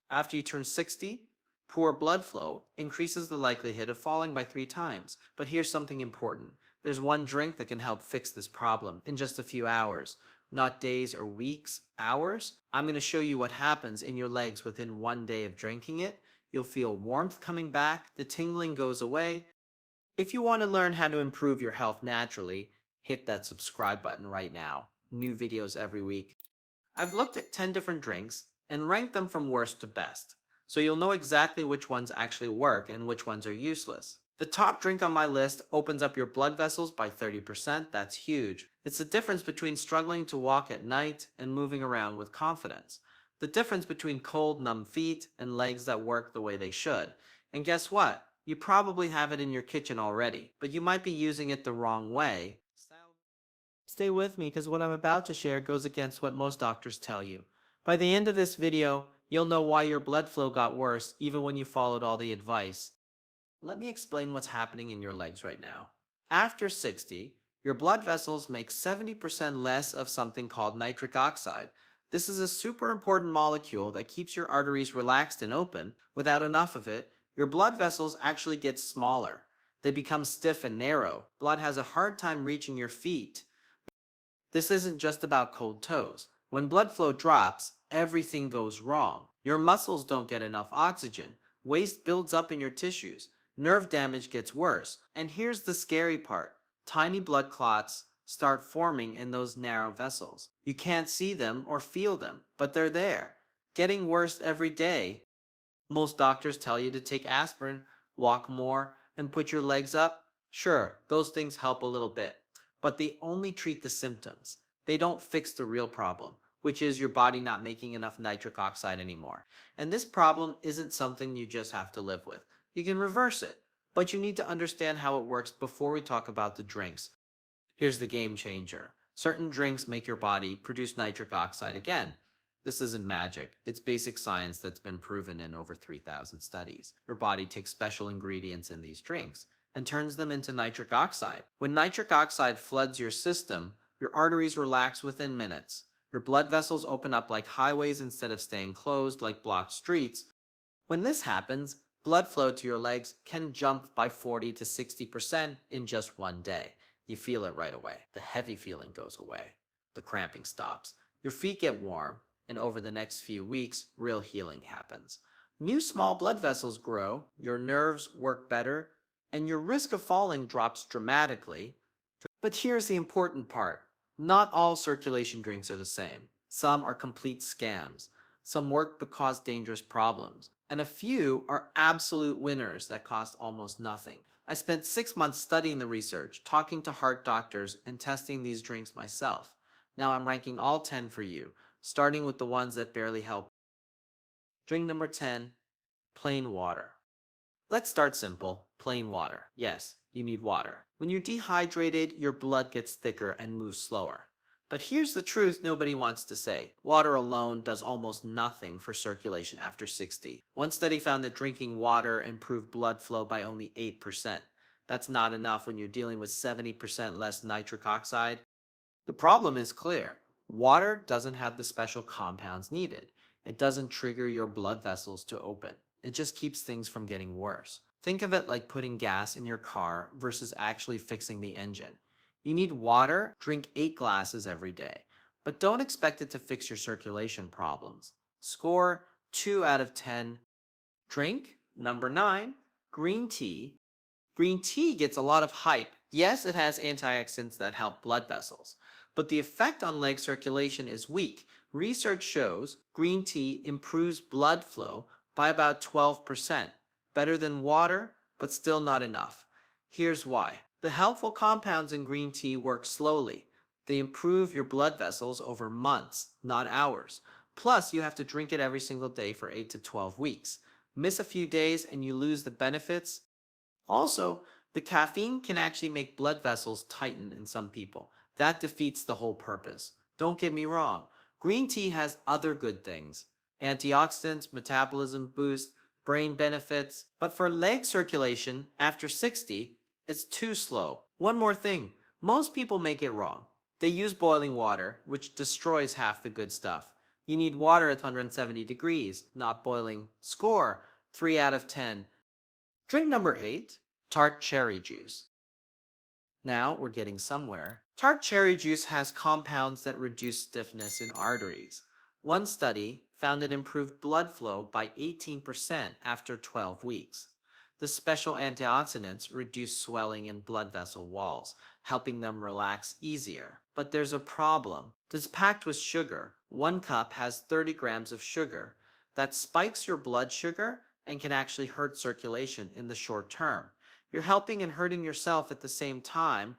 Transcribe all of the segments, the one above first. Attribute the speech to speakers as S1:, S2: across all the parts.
S1: After you turn 60, poor blood flow increases the likelihood of falling by 3 times. But here's something important. There's one drink that can help fix this problem in just a few hours. Not days or weeks, hours. I'm going to show you what happens in your legs within one day of drinking it. You'll feel warmth coming back, the tingling goes away. If you want to learn how to improve your health naturally, hit that subscribe button right now. New videos every week. I've looked at 10 different drinks and ranked them from worst to best, so you'll know exactly which ones actually work and which ones are useless. The top drink on my list opens up your blood vessels by 30%, that's huge. It's the difference between struggling to walk at night and moving around with confidence. The difference between cold, numb feet and legs that work the way they should. And guess what? You probably have it in your kitchen already, but you might be using it the wrong way. Stay with me because what I'm about to share goes against what most doctors tell you. By the end of this video, you'll know why your blood flow got worse even when you followed all the advice. Let me explain what's happening in your legs right now. After 60, your blood vessels make 70% less of something called nitric oxide. This is a super important molecule that keeps your arteries relaxed and open. Without enough of it, your blood vessels actually get smaller. They become stiff and narrow. Blood has a hard time reaching your feet. This isn't just about cold toes. When blood flow drops, everything goes wrong. Your muscles don't get enough oxygen. Waste builds up in your tissues. Nerve damage gets worse. And here's the scary part. Tiny blood clots start forming in those narrow vessels. You can't see them or feel them, but they're there. Getting worse every day. Most doctors tell you to take aspirin, walk more, and put your legs up. Sure, those things help a little bit, but they only treat the symptoms. They don't fix the real problem, which is your body not making enough nitric oxide anymore. And this problem isn't something you just have to live with. You can reverse it, but you need to understand how it works before we talk about the drinks. Here's the game changer. Certain drinks make your body produce nitric oxide again. This isn't magic. It's basic science that's been proven in over 3,000 studies. Your body takes special ingredients in these drinks and turns them into nitric oxide. When nitric oxide floods your system, your arteries relax within minutes. Your blood vessels open up like highways instead of staying closed like blocked streets. When this happens, blood flow to your legs can jump by 40 to 60% in just one day. You feel it right away. The heavy feeling goes away. The cramping stops. Your feet get warm, and over the next few weeks, real healing happens. New small blood vessels grow, your nerves work better, and your risk of falling drops dramatically. But here's the important part. Not all circulation drinks are the same. Some are complete scams. Some work but cause dangerous problems. And a few are absolute winners that cost almost nothing. I spent 6 months studying the research, talking to heart doctors, and testing these drinks myself. Now I'm ranking all 10 for you, starting with the ones that barely help. Drink number 10, plain water. Let's start simple. Plain water. Yes, you need water. When you're dehydrated, your blood gets thicker and moves slower. But here's the truth nobody wants to say. Water alone does almost nothing for circulation after 60. One study found that drinking water improved blood flow by only 8%. That's not enough when you're dealing with 70% less nitric oxide. The problem is clear. Water doesn't have the special compounds needed. It doesn't trigger your blood vessels to open. It just keeps things from getting worse. Think of it like putting gas in your car versus actually fixing the engine. You need water, drink 8 glasses every day, but don't expect it to fix your circulation problems. Score 2 out of 10. Drink number 9, green tea. Green tea gets a lot of hype. Yes, it has antioxidants that help blood vessels, but the effect on leg circulation is weak. Research shows green tea improves blood flow by about 12%. Better than water, but still not enough. Here's why. The helpful compounds in green tea work slowly. They improve your blood vessels over months, not hours. Plus, you have to drink it every single day for 8 to 12 weeks. Miss a few days and you lose the benefits. Also, the caffeine can actually make blood vessels tighten in some people. That defeats the whole purpose. Don't get me wrong. Green tea has other good things. Antioxidants, metabolism boost, brain benefits. But for leg circulation, after 60, it's too slow. One more thing. Most people make it wrong. They use boiling water, which destroys half the good stuff. You need water at 170 degrees, not boiling. Score 3 out of 10. Drink number 8, Tart cherry juice. Now we're getting somewhere. Tart cherry juice has compounds that reduce stiffness in arteries. One study found it improved blood flow by 18% after 12 weeks. The special antioxidants reduce swelling in blood vessel walls, helping them relax easier. But there's a problem. It's packed with sugar. One cup has 30 grams of sugar. That spikes your blood sugar and can actually hurt circulation in the short term. You're helping and hurting yourself at the same time,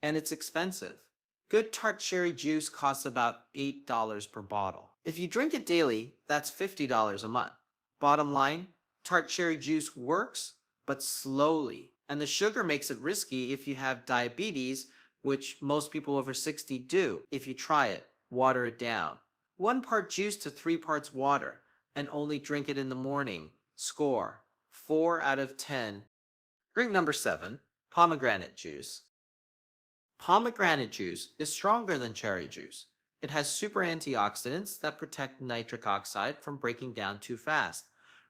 S1: and it's expensive. Good tart cherry juice costs about $8 per bottle. If you drink it daily, that's $50 a month. Bottom line, tart cherry juice works, but slowly. And the sugar makes it risky if you have diabetes, which most people over 60 do. If you try it, water it down. 1 part juice to 3 parts water, and only drink it in the morning. Score 4 out of 10. Drink number 7, pomegranate juice. Pomegranate juice is stronger than cherry juice. It has super antioxidants that protect nitric oxide from breaking down too fast.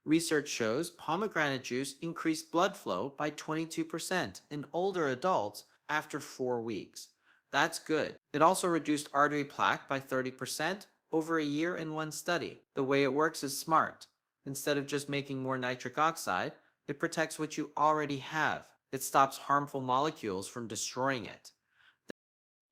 S1: Research shows pomegranate juice increased blood flow by 22% in older adults after 4 weeks. That's good. It also reduced artery plaque by 30% over a year in one study. The way it works is smart. Instead of just making more nitric oxide, it protects what you already have. It stops harmful molecules from destroying it.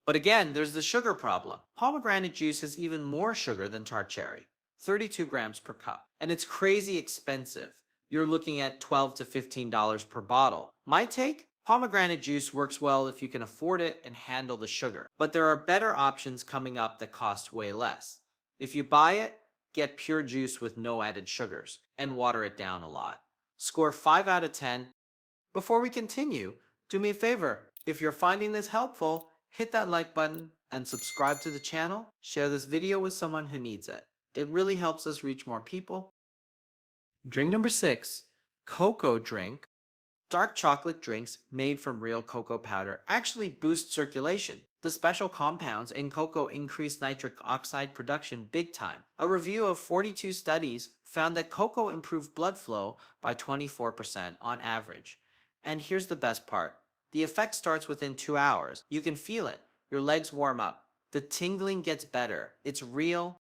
S1: But again, there's the sugar problem. Pomegranate juice has even more sugar than tart cherry, 32 grams per cup. And it's crazy expensive. You're looking at $12 to $15 per bottle. My take? Pomegranate juice works well if you can afford it and handle the sugar. But there are better options coming up that cost way less. If you buy it, get pure juice with no added sugars and water it down a lot. Score 5 out of 10. Before we continue, do me a favor. If you're finding this helpful, hit that like button and subscribe to the channel. Share this video with someone who needs it. It really helps us reach more people. Drink number 6, cocoa drink. Dark chocolate drinks made from real cocoa powder actually boost circulation. The special compounds in cocoa increase nitric oxide production big time. A review of 42 studies found that cocoa improved blood flow by 24% on average. And here's the best part. The effect starts within 2 hours. You can feel it. Your legs warm up. The tingling gets better. It's real.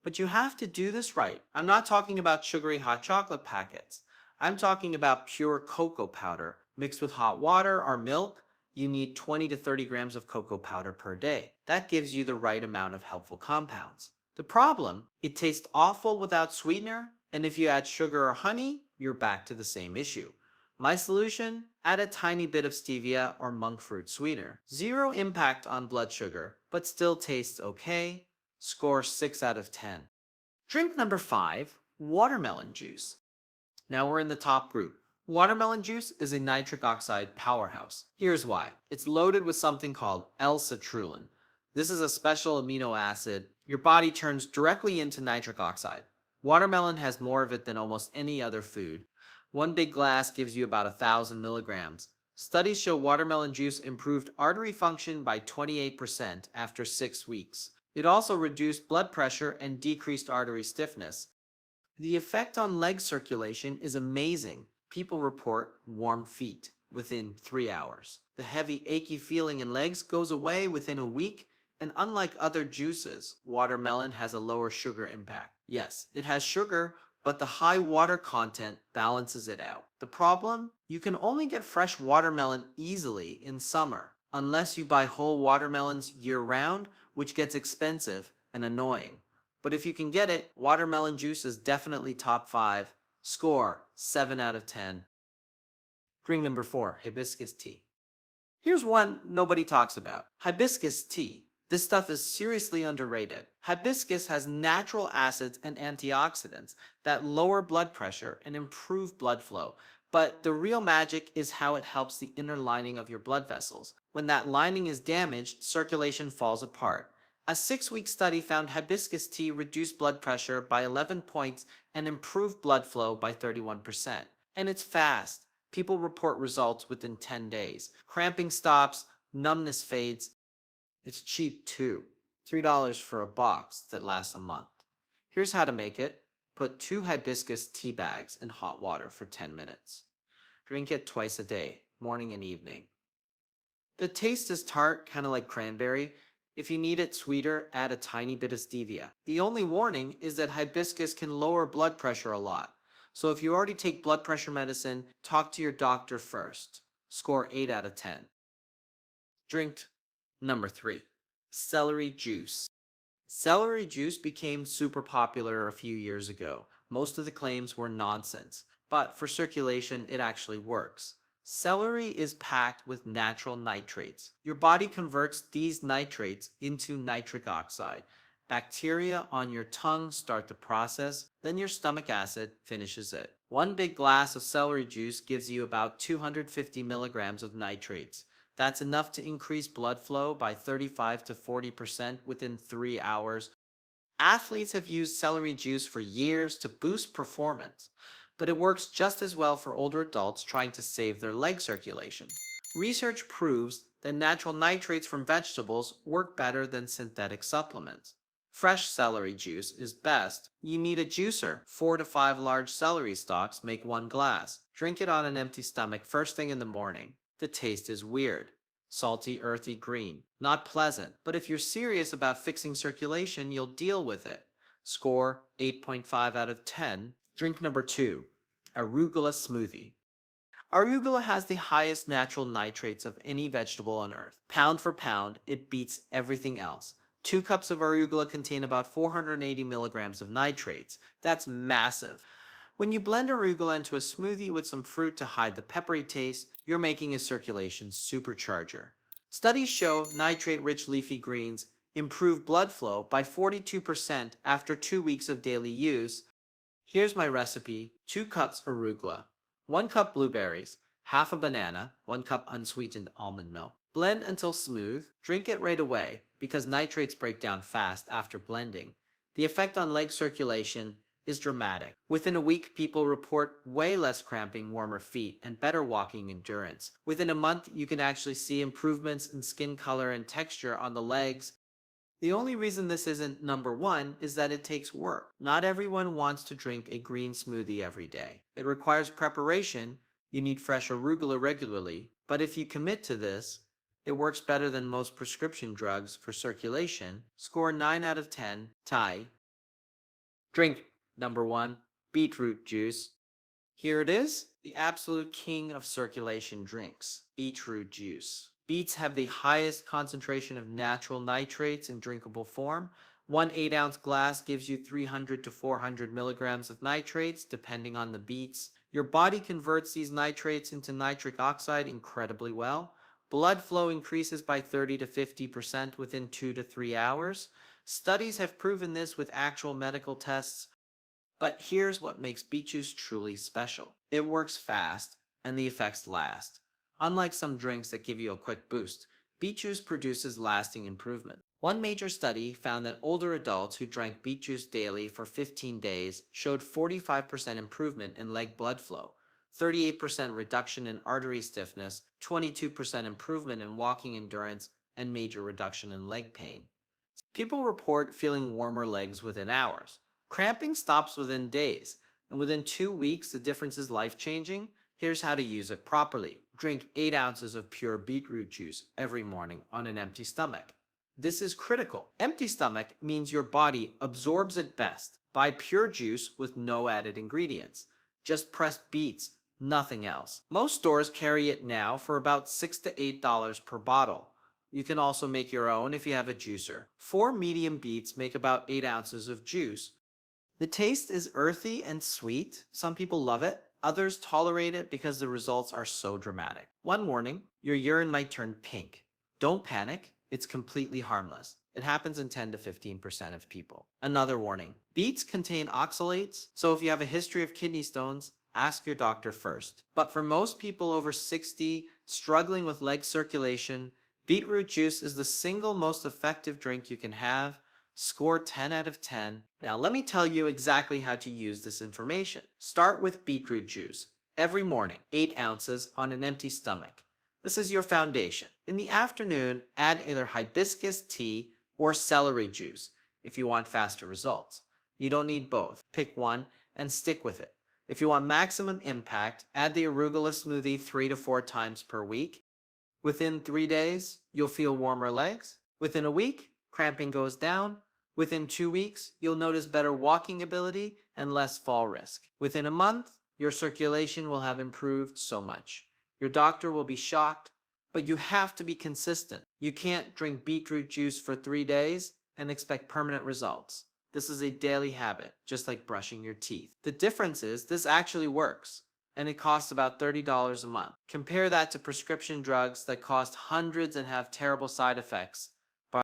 S1: But you have to do this right. I'm not talking about sugary hot chocolate packets. I'm talking about pure cocoa powder mixed with hot water or milk. You need 20 to 30 grams of cocoa powder per day. That gives you the right amount of helpful compounds. The problem, it tastes awful without sweetener, and if you add sugar or honey, you're back to the same issue. My solution? Add a tiny bit of stevia or monk fruit sweetener. Zero impact on blood sugar, but still tastes okay. Score 6 out of 10. Drink number 5, watermelon juice. Now we're in the top group. Watermelon juice is a nitric oxide powerhouse. Here's why. It's loaded with something called L-citrulline. This is a special amino acid your body turns directly into nitric oxide. Watermelon has more of it than almost any other food. One big glass gives you about 1,000 milligrams. Studies show watermelon juice improved artery function by 28% after 6 weeks. It also reduced blood pressure and decreased artery stiffness. The effect on leg circulation is amazing. People report warm feet within 3 hours. The heavy, achy feeling in legs goes away within a week, and unlike other juices, watermelon has a lower sugar impact. Yes, it has sugar, but the high water content balances it out. The problem? You can only get fresh watermelon easily in summer, unless you buy whole watermelons year-round, which gets expensive and annoying. But if you can get it, watermelon juice is definitely top 5. Score 7 out of 10. Drink number 4, hibiscus tea. Here's one nobody talks about. Hibiscus tea. This stuff is seriously underrated. Hibiscus has natural acids and antioxidants that lower blood pressure and improve blood flow. But the real magic is how it helps the inner lining of your blood vessels. When that lining is damaged, circulation falls apart. A 6-week study found hibiscus tea reduced blood pressure by 11 points and improved blood flow by 31%. And it's fast. People report results within 10 days. Cramping stops, numbness fades. It's cheap too. $3 for a box that lasts a month. Here's how to make it. Put 2 hibiscus tea bags in hot water for 10 minutes. Drink it twice a day, morning and evening. The taste is tart, kind of like cranberry. If you need it sweeter, add a tiny bit of stevia. The only warning is that hibiscus can lower blood pressure a lot. So if you already take blood pressure medicine, talk to your doctor first. Score 8 out of 10. Drink number 3. Celery juice. Celery juice became super popular a few years ago. Most of the claims were nonsense, but for circulation, it actually works. Celery is packed with natural nitrates. Your body converts these nitrates into nitric oxide. Bacteria on your tongue start the process, then your stomach acid finishes it. One big glass of celery juice gives you about 250 milligrams of nitrates. That's enough to increase blood flow by 35 to 40% within 3 hours. Athletes have used celery juice for years to boost performance, but it works just as well for older adults trying to save their leg circulation. Research proves that natural nitrates from vegetables work better than synthetic supplements. Fresh celery juice is best. You need a juicer. 4 to 5 large celery stalks make 1 glass. Drink it on an empty stomach first thing in the morning. The taste is weird. Salty, earthy green. Not pleasant, but if you're serious about fixing circulation, you'll deal with it. Score 8.5 out of 10. Drink number 2. Arugula smoothie. Arugula has the highest natural nitrates of any vegetable on earth. Pound for pound, it beats everything else. 2 cups of arugula contain about 480 milligrams of nitrates. That's massive. When you blend arugula into a smoothie with some fruit to hide the peppery taste, you're making a circulation supercharger. Studies show nitrate-rich leafy greens improve blood flow by 42% after 2 weeks of daily use. Here's my recipe. 2 cups arugula, 1 cup blueberries, half a banana, 1 cup unsweetened almond milk. Blend until smooth. Drink it right away because nitrates break down fast after blending. The effect on leg circulation is dramatic. Within a week, people report way less cramping, warmer feet, and better walking endurance. Within a month, you can actually see improvements in skin color and texture on the legs. The only reason this isn't number 1 is that it takes work. Not everyone wants to drink a green smoothie every day. It requires preparation. You need fresh arugula regularly. But if you commit to this, it works better than most prescription drugs for circulation. Score 9 out of 10. Tie. Drink number 1. Beetroot juice. Here it is, the absolute king of circulation drinks, beetroot juice. Beets have the highest concentration of natural nitrates in drinkable form. 1 8-ounce glass gives you 300 to 400 milligrams of nitrates, depending on the beets. Your body converts these nitrates into nitric oxide incredibly well. Blood flow increases by 30 to 50% within 2 to 3 hours. Studies have proven this with actual medical tests. But here's what makes beet juice truly special. It works fast, and the effects last. Unlike some drinks that give you a quick boost, beet juice produces lasting improvement. One major study found that older adults who drank beet juice daily for 15 days showed 45% improvement in leg blood flow, 38% reduction in artery stiffness, 22% improvement in walking endurance, and major reduction in leg pain. People report feeling warmer legs within hours. Cramping stops within days, and within 2 weeks, the difference is life-changing. Here's how to use it properly. Drink 8 ounces of pure beetroot juice every morning on an empty stomach. This is critical. Empty stomach means your body absorbs it best. Buy pure juice with no added ingredients. Just pressed beets, nothing else. Most stores carry it now for about $6 to $8 per bottle. You can also make your own if you have a juicer. 4 medium beets make about 8 ounces of juice. The taste is earthy and sweet. Some people love it. Others tolerate it because the results are so dramatic. One warning, your urine might turn pink. Don't panic. It's completely harmless. It happens in 10 to 15% of people. Another warning, beets contain oxalates, so if you have a history of kidney stones, ask your doctor first. But for most people over 60 struggling with leg circulation, beetroot juice is the single most effective drink you can have. Score 10 out of 10. Now let me tell you exactly how to use this information. Start with beetroot juice. Every morning, 8 ounces on an empty stomach. This is your foundation. In the afternoon, add either hibiscus tea or celery juice if you want faster results. You don't need both. Pick one and stick with it. If you want maximum impact, add the Arugula smoothie 3 to 4 times per week. Within 3 days, you'll feel warmer legs. Within a week, cramping goes down. Within 2 weeks, you'll notice better walking ability and less fall risk. Within a month, your circulation will have improved so much. Your doctor will be shocked, but you have to be consistent. You can't drink beetroot juice for 3 days and expect permanent results. This is a daily habit, just like brushing your teeth. The difference is this actually works, and it costs about $30 a month. Compare that to prescription drugs that cost hundreds and have terrible side effects. But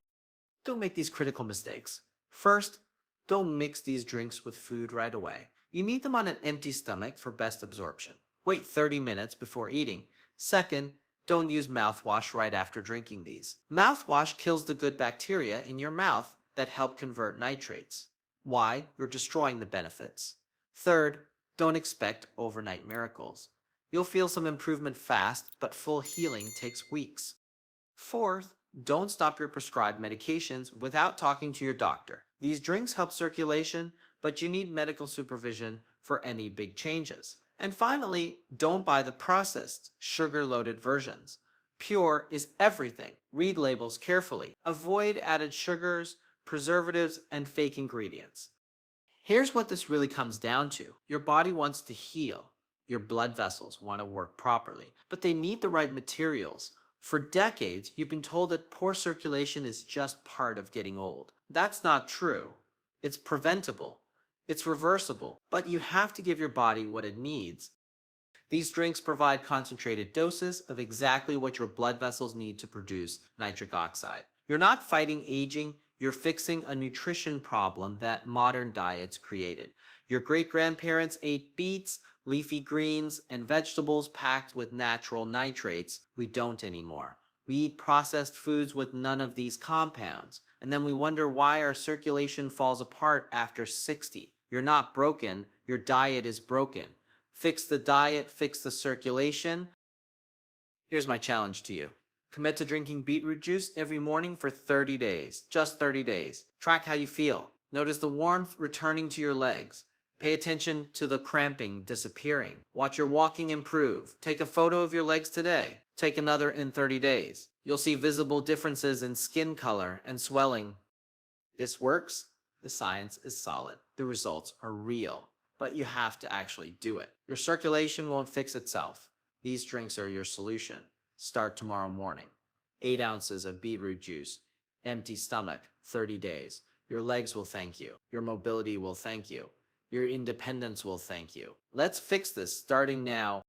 S1: don't make these critical mistakes. First, don't mix these drinks with food right away. You need them on an empty stomach for best absorption. Wait 30 minutes before eating. Second, don't use mouthwash right after drinking these. Mouthwash kills the good bacteria in your mouth that help convert nitrates. Why? You're destroying the benefits. Third, don't expect overnight miracles. You'll feel some improvement fast, but full healing takes weeks. Fourth, don't stop your prescribed medications without talking to your doctor. These drinks help circulation, but you need medical supervision for any big changes. And finally, don't buy the processed, sugar-loaded versions. Pure is everything. Read labels carefully. Avoid added sugars, preservatives, and fake ingredients. Here's what this really comes down to. Your body wants to heal. Your blood vessels want to work properly, but they need the right materials. For decades, you've been told that poor circulation is just part of getting old. That's not true. It's preventable. It's reversible, but you have to give your body what it needs. These drinks provide concentrated doses of exactly what your blood vessels need to produce nitric oxide. You're not fighting aging, you're fixing a nutrition problem that modern diets created. Your great-grandparents ate beets, leafy greens, and vegetables packed with natural nitrates. We don't anymore. We eat processed foods with none of these compounds, and then we wonder why our circulation falls apart after 60. You're not broken, your diet is broken. Fix the diet, fix the circulation. Here's my challenge to you. Commit to drinking beetroot juice every morning for 30 days. Just 30 days. Track how you feel. Notice the warmth returning to your legs. Pay attention to the cramping disappearing. Watch your walking improve. Take a photo of your legs today. Take another in 30 days. You'll see visible differences in skin color and swelling. This works. The science is solid. The results are real. But you have to actually do it. Your circulation won't fix itself. These drinks are your solution. Start tomorrow morning. 8 ounces of beetroot juice. Empty stomach, 30 days. Your legs will thank you. Your mobility will thank you. Your independence will thank you. Let's fix this starting now.